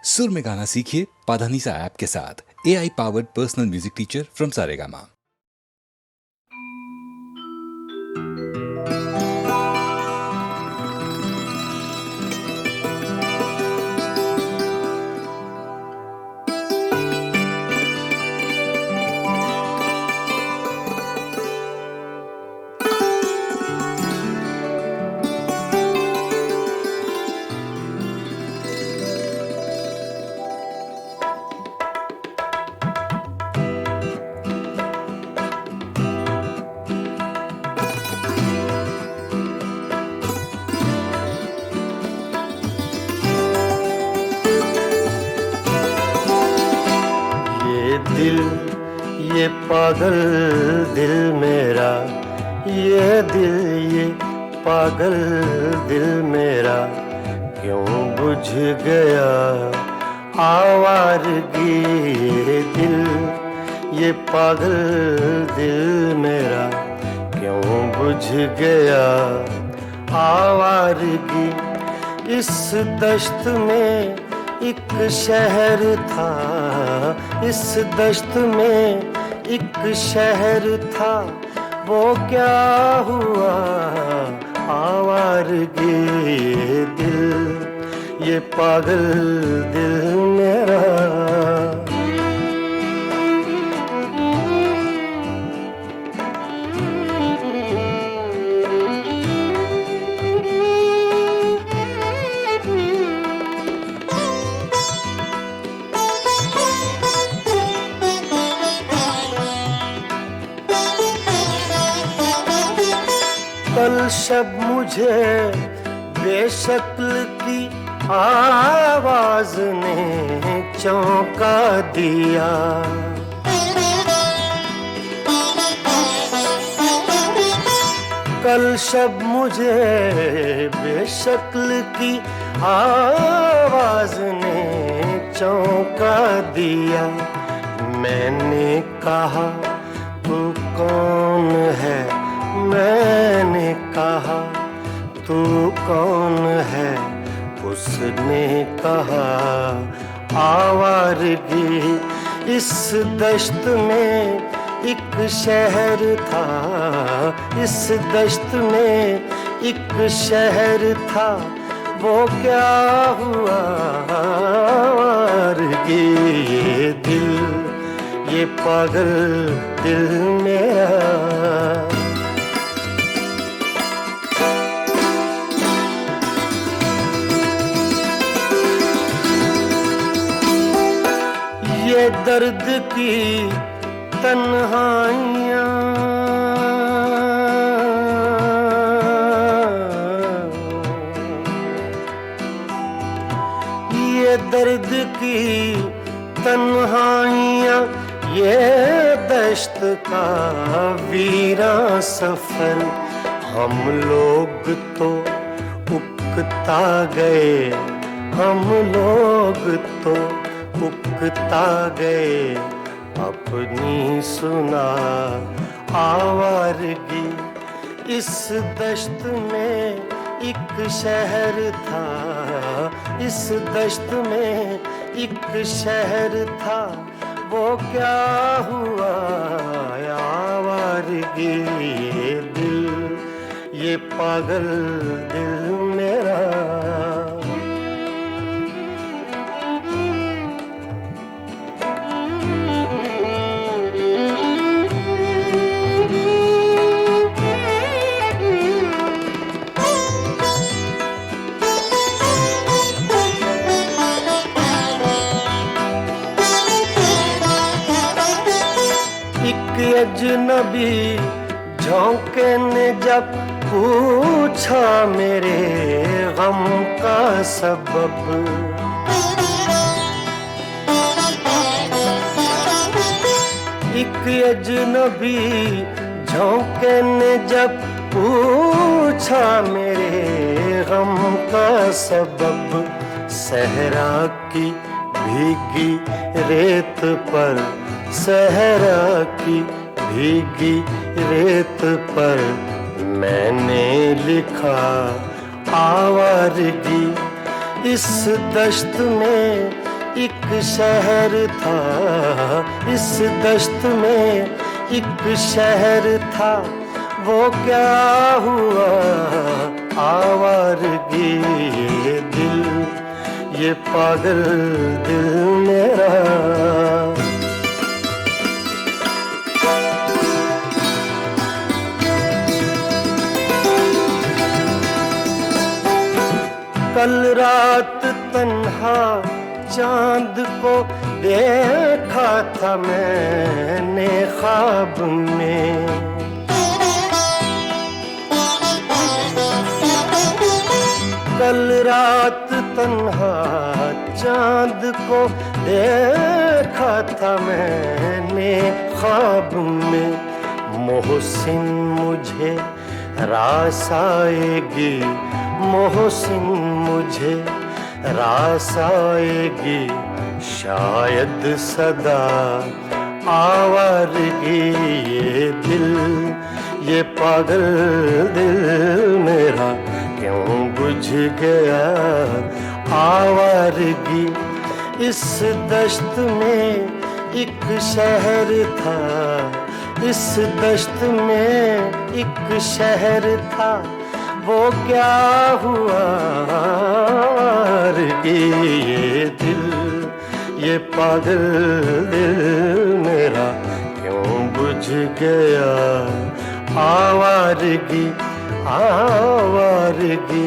सुर में गाना सीखिए पाधानीसा ऐप के साथ। AI powered personal music teacher from Saregama. ये पागल दिल मेरा, ये दिल ये पागल दिल मेरा क्यों बुझ गया आवारगी। ये दिल ये पागल दिल मेरा क्यों बुझ गया आवारगी। इस दश्त में एक शहर था, इस दश्त में एक शहर था, वो क्या हुआ आवारगी। ये दिल ये पागल दिल मेरा। कल शब मुझे बेशक्ल की आवाज ने चौंका दिया। कल शब मुझे बेशक्ल की आवाज ने चौंका दिया। मैंने कहा तू कौन है, मैंने कहा तू कौन है। उसने कहा आवारगी। इस दश्त में एक शहर था, इस दश्त में एक शहर था, वो क्या हुआ आवारगी। ये दिल ये पागल दिल मेरा। ये दर्द की तन्हाइयाँ, ये दर्द की तन्हाइयाँ, ये दश्त का वीरा सफर। हम लोग तो उकता गए, हम लोग तो उकता गए अपनी सुना आवारगी। इस दश्त में एक शहर था, इस दश्त में एक शहर था, वो क्या हुआ आवारगी। ये दिल ये पागल दिल मेरा। अजनबी झोंके ने जब पूछा मेरे गम का सबब। एक अजनबी झोंके ने जब पूछा मेरे गम का सबब। सहरा की भीगी रेत पर, सहरा की भीगी रेत पर मैंने लिखा आवारगी। इस दश्त में एक शहर था, इस दश्त में एक शहर था, वो क्या हुआ आवारगी ये दिल, ये पागल दिल मेरा। कल रात तन्हा चांद को देखा था मैंने ख्वाब में, कल रात तन्हा चांद को देखा था मैंने ख्वाब में। मोहसिन मुझे रास आएगी, मोहसिन मुझे रास आएगी, शायद सदा आवारगी ये दिल, ये पागल दिल मेरा क्यों बुझ गया आवारगी। इस दश्त में एक शहर था, इस दश्त में एक शहर था, वो क्या हुआ ये दिल, ये पागल दिल मेरा क्यों बुझ गया आवारगी, आवारगी,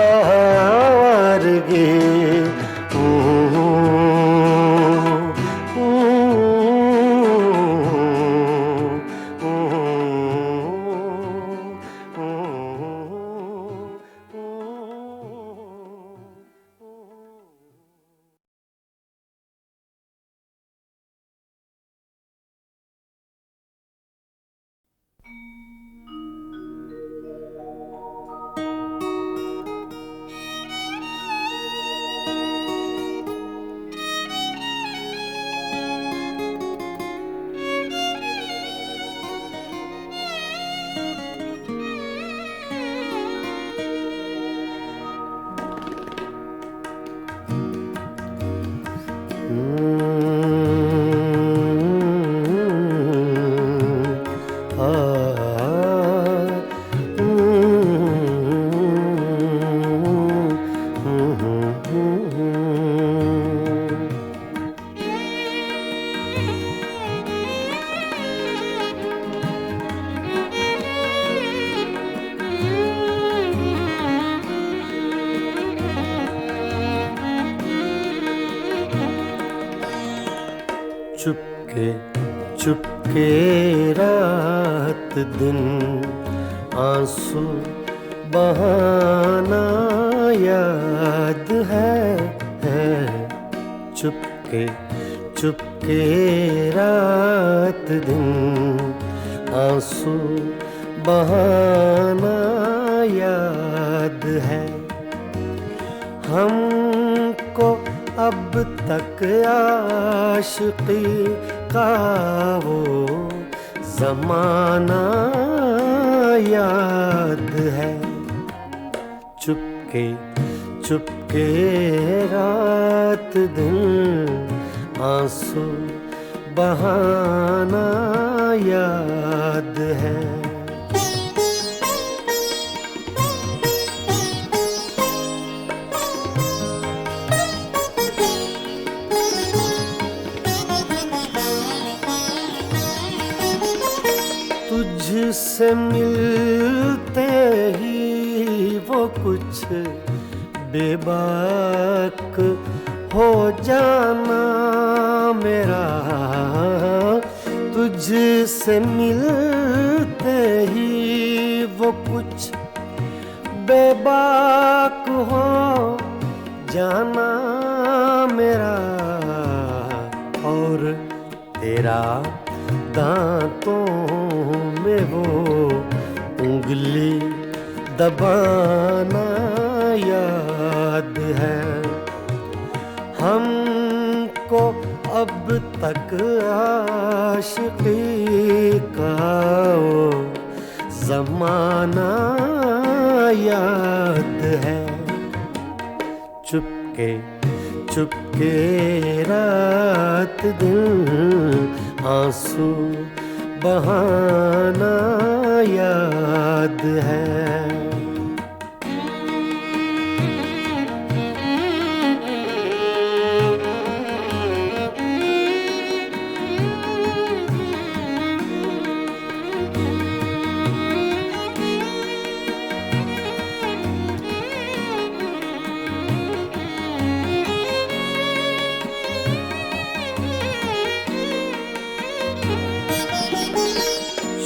आवारगी। चुपके चुपके रात दिन आंसू बहाना याद है। चुपके चुपके रात दिन आंसू बहाना याद है। हमको अब तक आशिकी का वो ज़माना याद है। चुपके चुपके रात दिन आंसू बहाना याद है। तुझसे मिलते ही वो कुछ बेबाक हो जाना मेरा। तुझसे मिलते ही वो कुछ बेबाक हो जाना मेरा। और तेरा दांतों में वो उंगली दबाना याद है। हमको अब तक आशिकी का वो ज़माना याद है। चुपके चुपके के रात दिन आंसू बहाना याद है।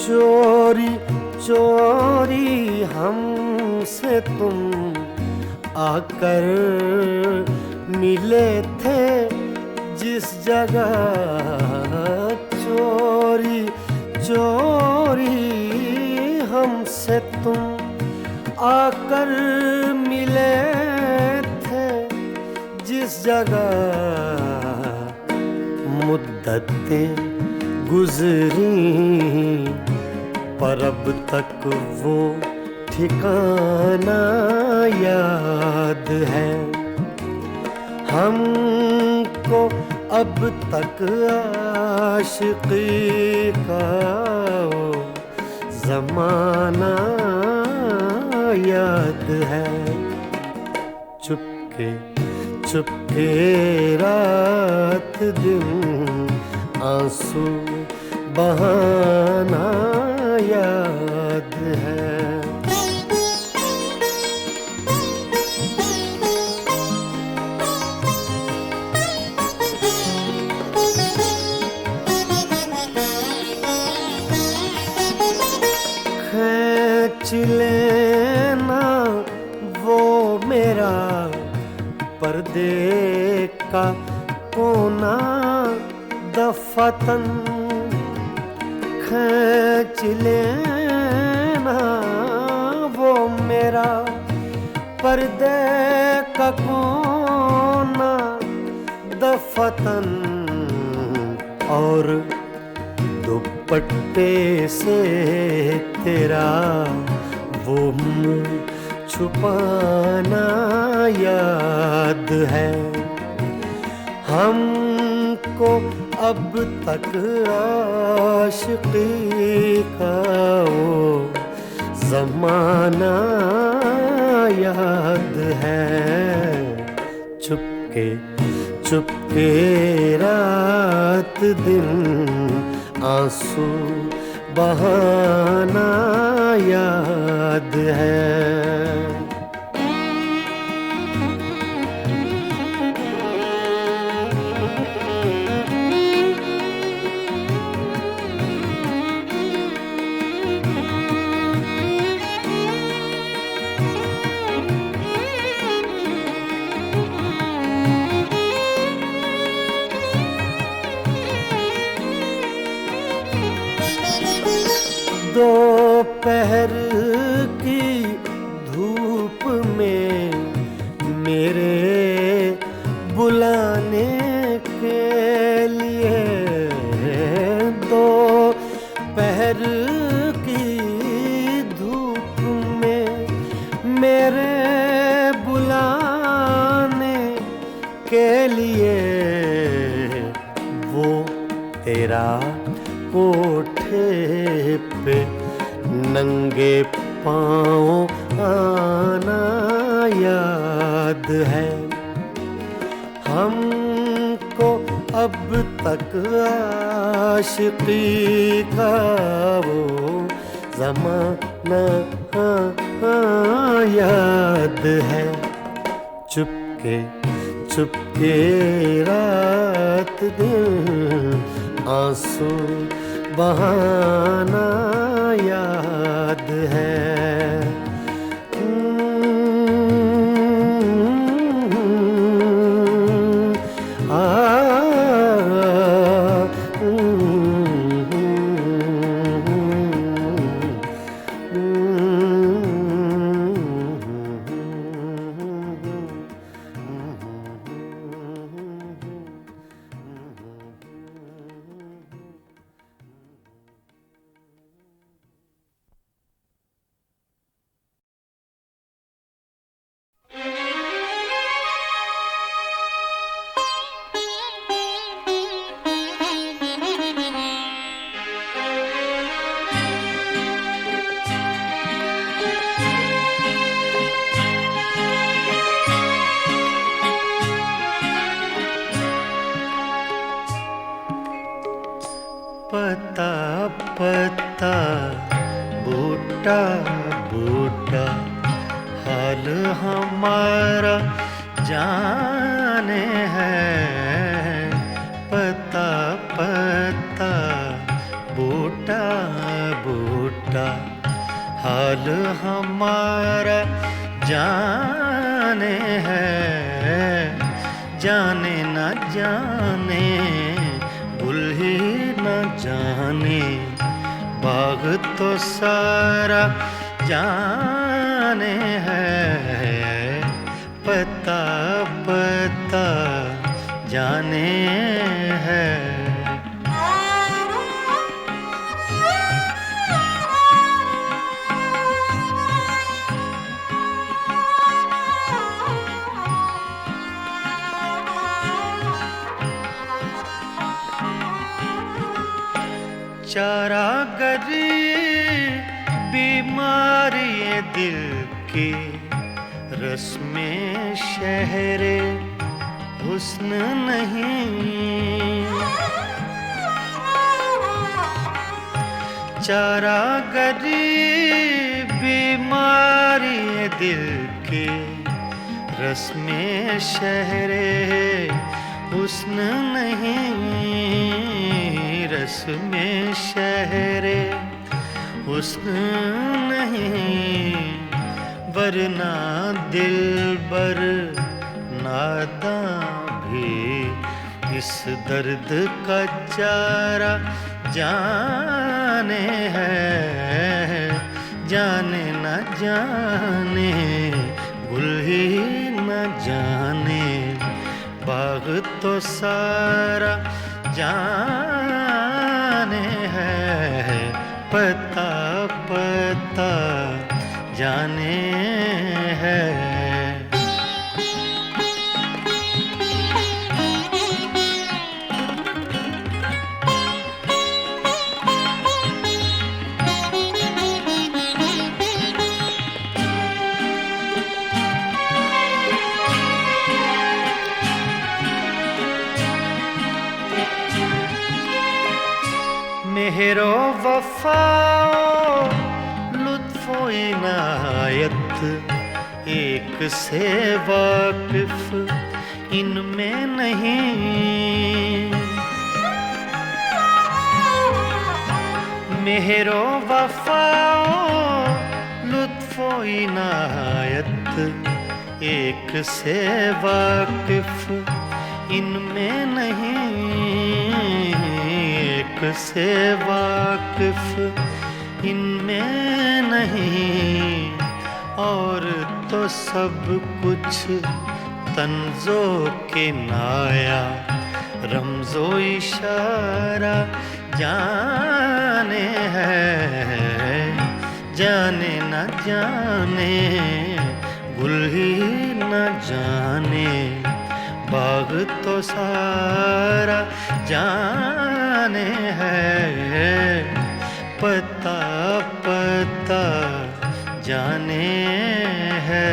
चोरी चोरी हमसे तुम आकर मिले थे जिस जगह, चोरी चोरी हमसे तुम आकर मिले थे जिस जगह, मुद्दतें गुजरी पर अब तक वो ठिकाना याद है। हमको अब तक आशिकी का वो ज़माना याद है। चुपके चुपके रात दिन आंसू बहाना याद है। खींच लेना वो मेरा पर्दे का कोना दफतन, खींच लेना वो मेरा पर्दे का कोना दफतन, और दुपट्टे से तेरा वो मुँह छुपाना याद है। हमको अब तक आशिकी का वो ज़माना याद है। चुपके चुपके रात दिन आंसू बहाना याद है। दोपहर की धूप में मेरे बुलाने के लिए, दोपहर की धूप में मेरे बुलाने के लिए, वो तेरा कोठे पे नंगे पाँव आना याद है। हमको अब तक आशिकी का वो ज़माना याद है। चुपके चुपके रात दिन आंसू बहाना याद है। पता पता बूटा बूटा हाल हमारा जाने है। पता पता बूटा बूटा हाल हमारा जाने है। जाने न जाने गुल ही न जाने बाग तो सारा जाने है। पता पता जाने है। चारागरी बीमारी दिल की रस्में शहरे हुस्न नहीं। चारागरी बीमारी दिल की रस्में शहरे हुस्न नहीं। रस्में शहरे हुस्न नहीं वरना दिलबर नादां भी इस दर्द का चारा जाने है। जाने न जाने गुल ही न जाने बाग तो सारा जाने है। पता पता जाने है। मेहरो वफाओ लुत्फो इनायत एक से वाकिफ इनमें नहीं। मेहरो वफाओ लुत्फो इनायत एक से वाकिफ इनमें नहीं। एक से वाकिफ इनमें नहीं और तो सब कुछ तंजो के नाया रमजो इशारा जाने है। जाने न जाने गुल ही न जाने बाग तो सारा जाने है। पता पता जाने है।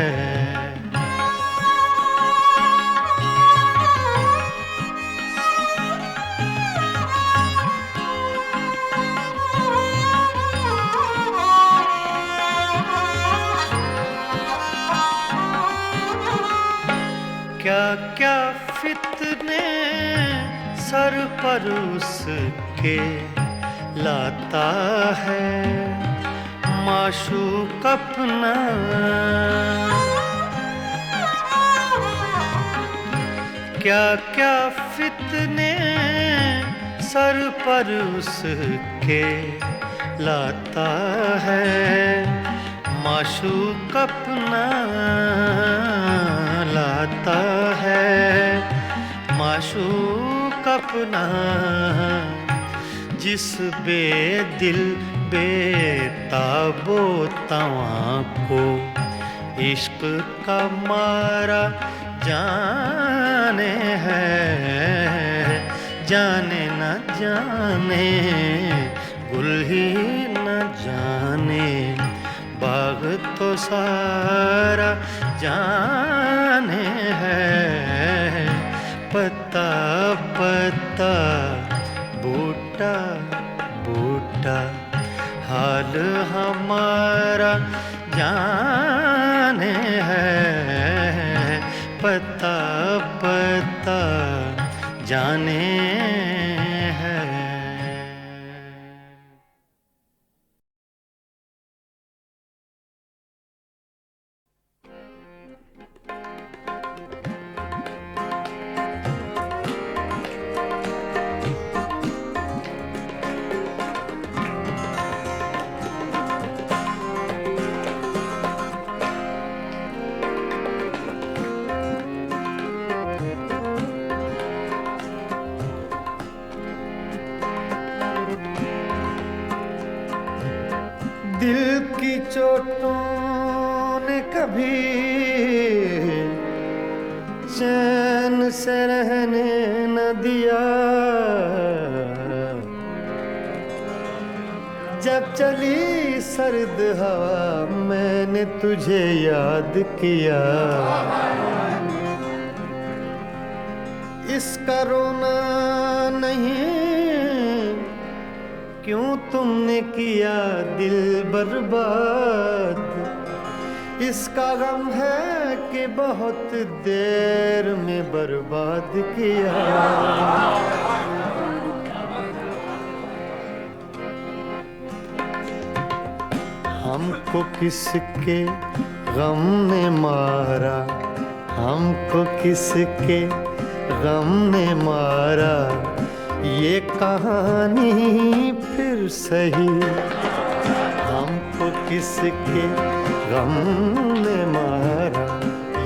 क्या क्या फितने सर पर उसके लाता है माशूक अपना। क्या क्या फितने सर पर उसके लाता है माशूक अपना। लाता है माशूक अपना जिस बेदिल बेताबो तवां को इश्क का मारा जाने है। जाने न जाने गुल ही न जाने बाग तो सारा जाने है। पता पता बूटा बूटा हाल हमारा जाने है, पता पता जाने है। दिल की चोटों ने कभी चैन से रहने न दिया, जब चली सर्द हवा मैंने तुझे याद किया। इसका रोना नहीं क्यों तुमने किया दिल बर्बाद, इसका गम है कि बहुत देर में बर्बाद किया। हमको किसके गम ने मारा, हमको किसके गम ने मारा, ये कहानी फिर सही। हमको किसके गम ने मारा,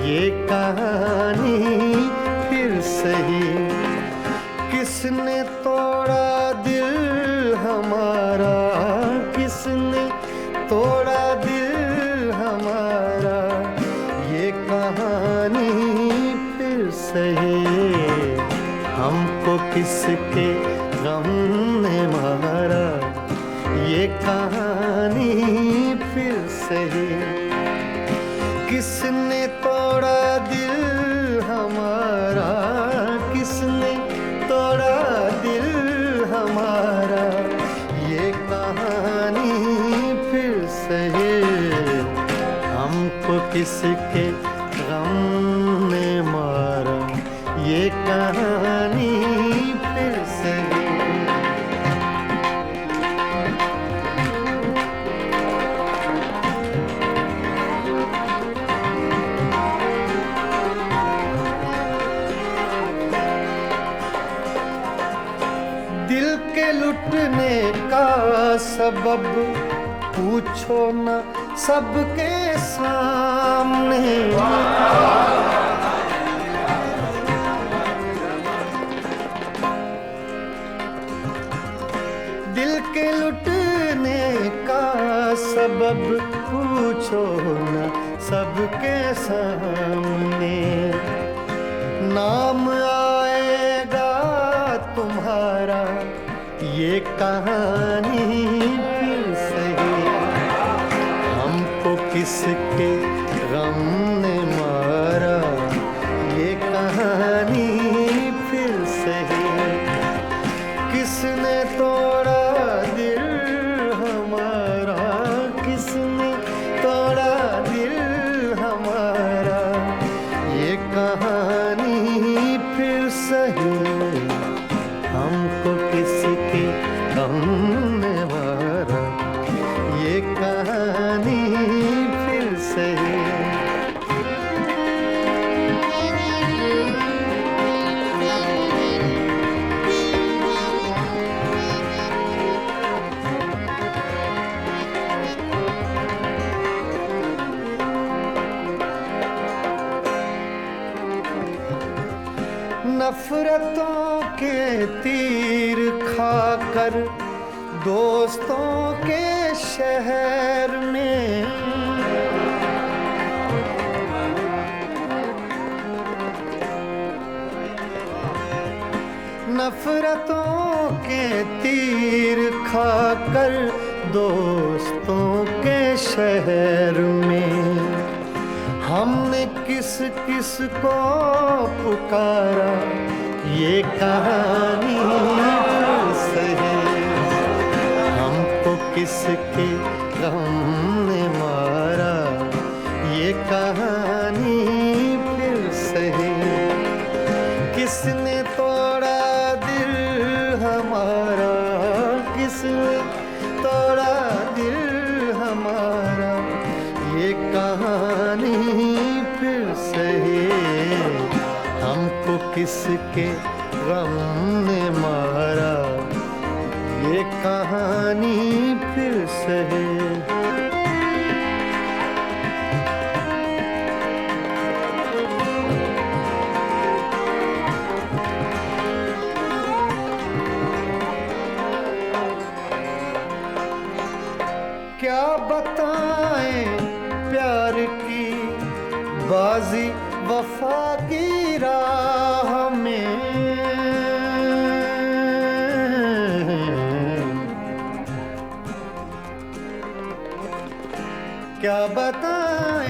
ये कहानी फिर सही। किसने तोड़ा दिल हमारा, किसने तोड़ा दिल हमारा, ये कहानी फिर सही। हमको किसके गम ने मारा, ये कहानी फिर सही। किसने तोड़ा दिल हमारा, किसने तोड़ा दिल हमारा, ये कहानी फिर सही। हमको किसके गम ने मारा, ये कहानी फिर सही। दिल के लुटने का सबब पूछो न सबके सामने, दिल के लुटने का सबब पूछो न सबके सामने। नाम आएगा तुम्हारा, ये कहानी फिर सही। हमको किसके गम ने मारा, ये कहानी फिर सही। किसने तोड़ा दिल हमारा, किसने तोड़ा दिल हमारा, ये कहानी फिर सही। हमको किसके गम ने मारा, ये कहानी फिर सही। नफरतों के तीर खाकर दोस्तों के शहर में, नफरतों के तीर खाकर दोस्तों के शहर में, हमने किस किस को पुकारा, ये कहानी फिर किसके गम ने मारा, ये कहानी फिर सही। किसने तोड़ा दिल हमारा, किसने तोड़ा दिल हमारा, ये कहानी फिर सही। हमको किसके गम ने मारा, ये कहानी फिर सही। क्या बताएं प्यार की बाजी वफा की राह में, क्या बताएं,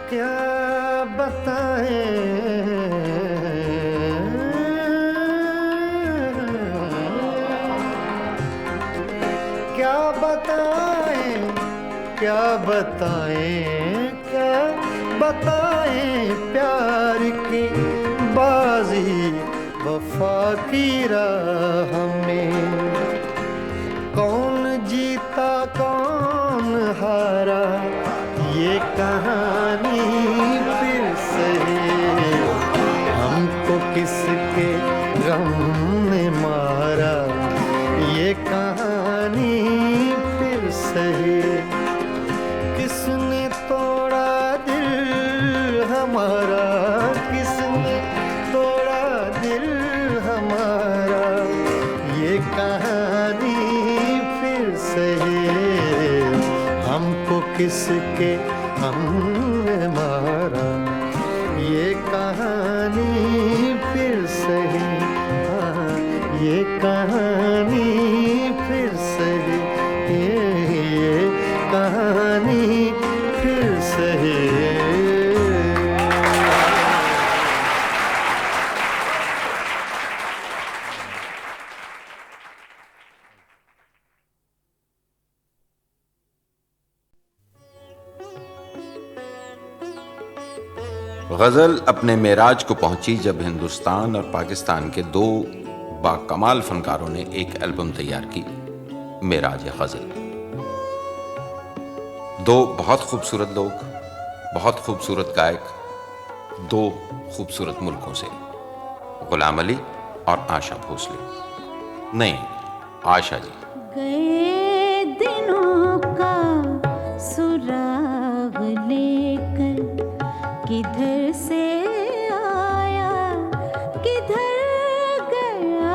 क्या बताएं, क्या बताएं, क्या बताएं, क्या बताएं प्यार की बाजी वफा की राह में। कौन जीता कौन हारा, ये कहानी फिर सही। हमको किसके गम ने मारा, ये कहानी फिर सही। किसने तोड़ा दिल हमारा, किसने तोड़ा दिल हमारा, ये कहानी फिर सही। हमको किसके हमने मारा, ये कहानी फिर सही। हाँ, ये कहानी फिर सही, ये कहानी फिर सही। गज़ल अपने मेराज को पहुंची जब हिंदुस्तान और पाकिस्तान के दो बाकमाल फनकारों ने एक एल्बम तैयार की, मेराज गज़ल। दो बहुत खूबसूरत लोग, बहुत खूबसूरत गायक, दो खूबसूरत मुल्कों से, गुलाम अली और आशा भोसले। नहीं, आशा जी। गए दिनों का सुराग लेकर किधर से आया, किधर गया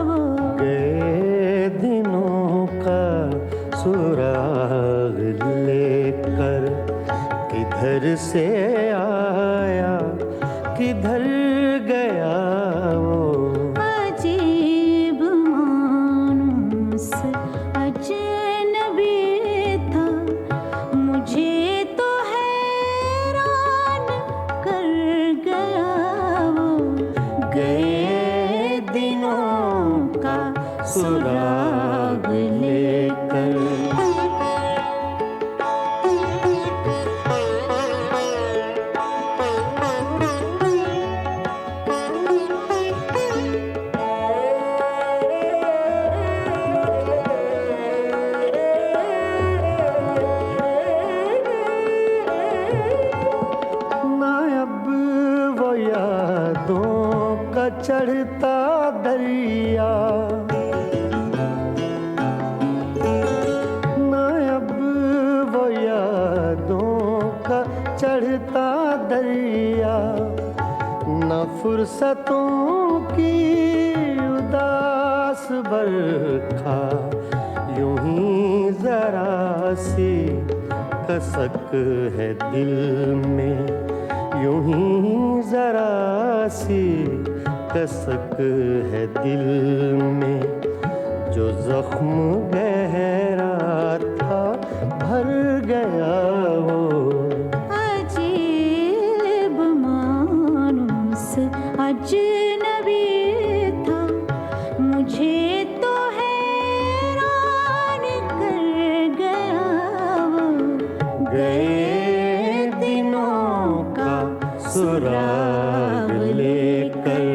वो। गए दिनों का सुराग लेकर किधर से आया, किधर गया वो। अजीब मानुस अजनबी था, मुझे तो हैरान कर गया वो। गए दिनों का सुराग लेकर। चढ़ता दरिया, ना अब वो यादों का चढ़ता दरिया, न फुर्सतों की उदास बरखा, यूं ही जरा सी कसक है दिल में, यूं ही जरा सी कसक है दिल में। जो जख्म गहरा था भर गया वो। अजीब मानुस सुराग लेकर।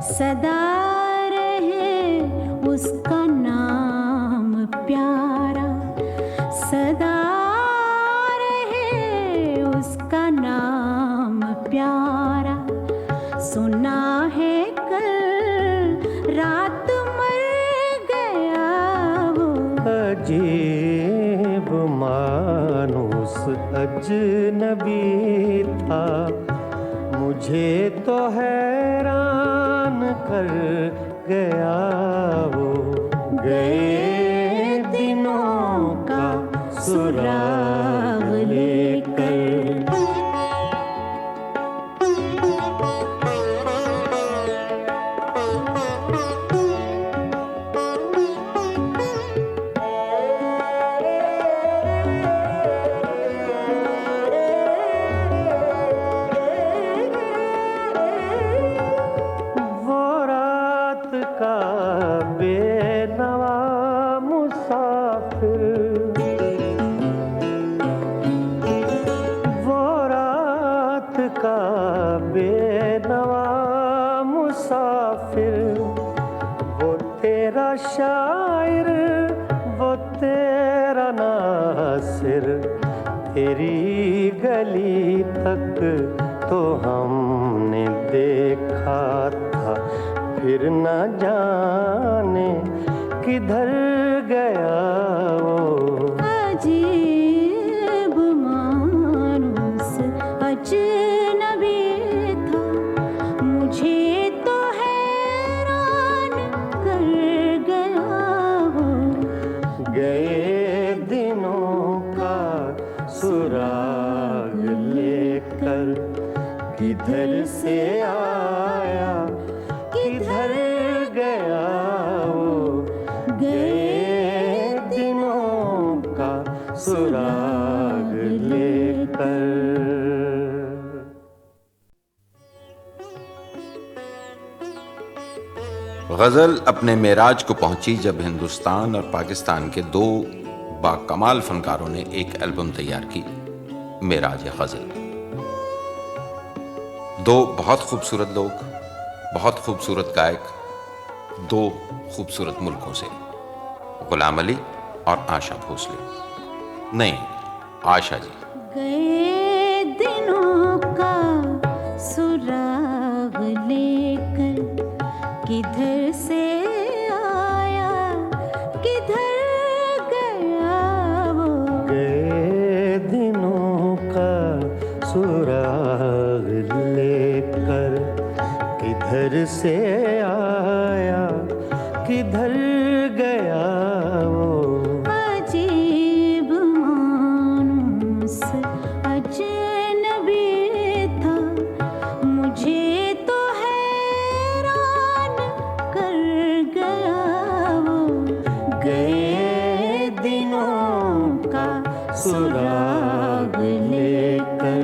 सदा रहे उसका नाम प्यारा, सदा रहे उसका नाम प्यारा। सुना है कल रात मर गया वो, अजीब मानुस अजनबी था, मुझे तो हैरान कर गया वो। गए दिनों का सुराग लेकर। बेनवा मुसाफिर, वो रात का बेनवा मुसाफिर, वो तेरा शायर, वो तेरा नासिर, तेरी गली तक तो हमने देखा था, फिर न जाने किधर गया वो। अजीब मानुस अजनबी था, मुझे तो हैरान कर गया वो। गए दिनों का सुराग लेकर, किधर से आया किधर गया वो। गए दिनों का सुराग लेकर। गज़ल अपने मेराज को पहुंची जब हिंदुस्तान और पाकिस्तान के दो बाकमाल फनकारों ने एक एल्बम तैयार की, मेराज गज़ल। दो बहुत खूबसूरत लोग, बहुत खूबसूरत गायक, दो खूबसूरत मुल्कों से, गुलाम अली और आशा भोसले। नहीं, आशा जी। गए दिनों का सुराग लेकर, किधर से आया किधर गया वो। गए दिनों का सुराग लेकर, किधर से आया किधर गया वो। अजीब मानुस अजनबी था, मुझे तो हैरान कर गया वो। गए दिनों का सुराग लेकर।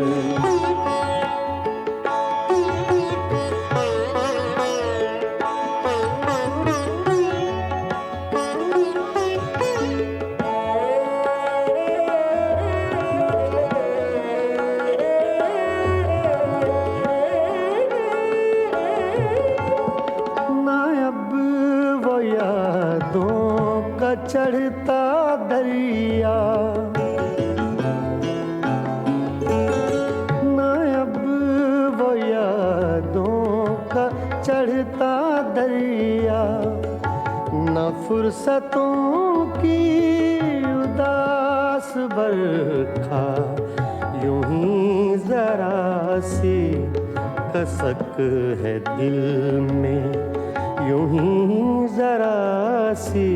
चढ़ता दरिया, ना अब वो यादों का चढ़ता दरिया, न फुर्सतों की उदास बरखा, यूं ही जरा सी कसक है दिल में, यूं ही जरा सी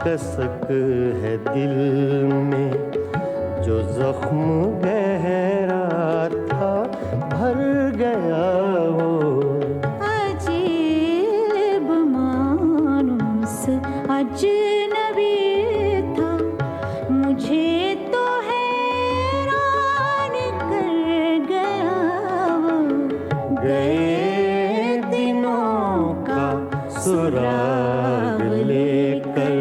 कसक है दिल में, जो जख्म गहरा था भर गया वो। अजीब मानुस अजनबी था, मुझे तो हैरान कर गया वो। गए दिनों का सुराग लेकर।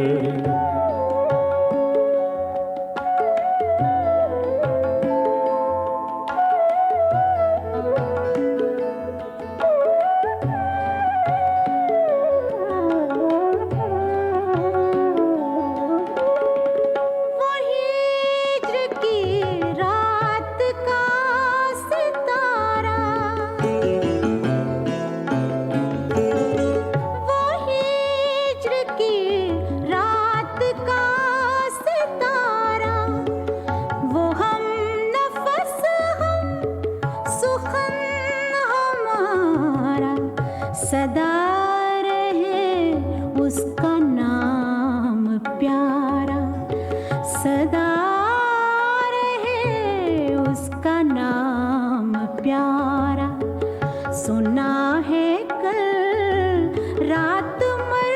वो हिज्र की रात का सितारा, वो हिज्र की रात का सितारा, वो हम नफस हम सुखन हमारा, सदा रहे उसका नाम प्यारा, सदा रहे उसका नाम प्यारा। सुना है कल रात मर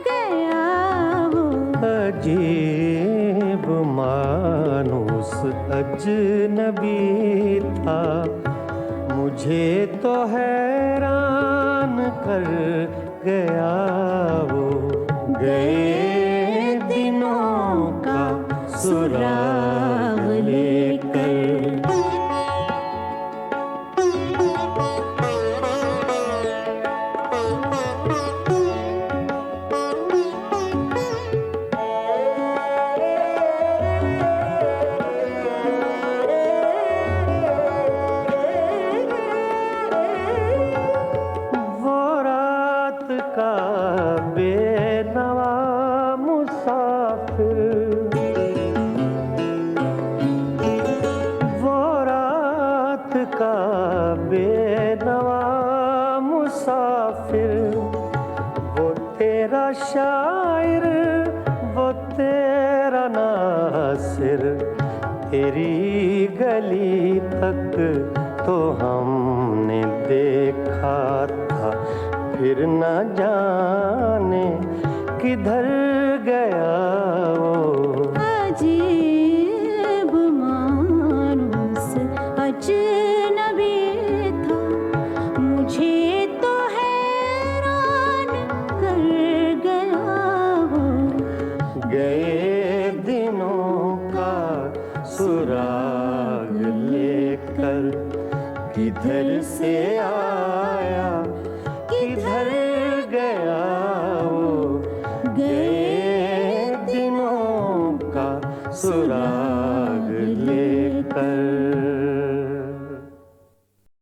गया वो। अजीब मानुस अजनबी था, मुझे तो हैरान कर गया वो। गए दिनों का सुराग लेकर। वो रात का बेनवा मुसाफिर, वो रात का बेनवा मुसाफिर, वो तेरा शायर, वो तेरा नासिर, तेरी गली तक तो हमने देखा था, फिर न जाने किधर गया वो। अजीब मानुस अजनबी था, मुझे तो हैरान कर गया वो। गए दिनों का सुराग लेकर, किधर से आया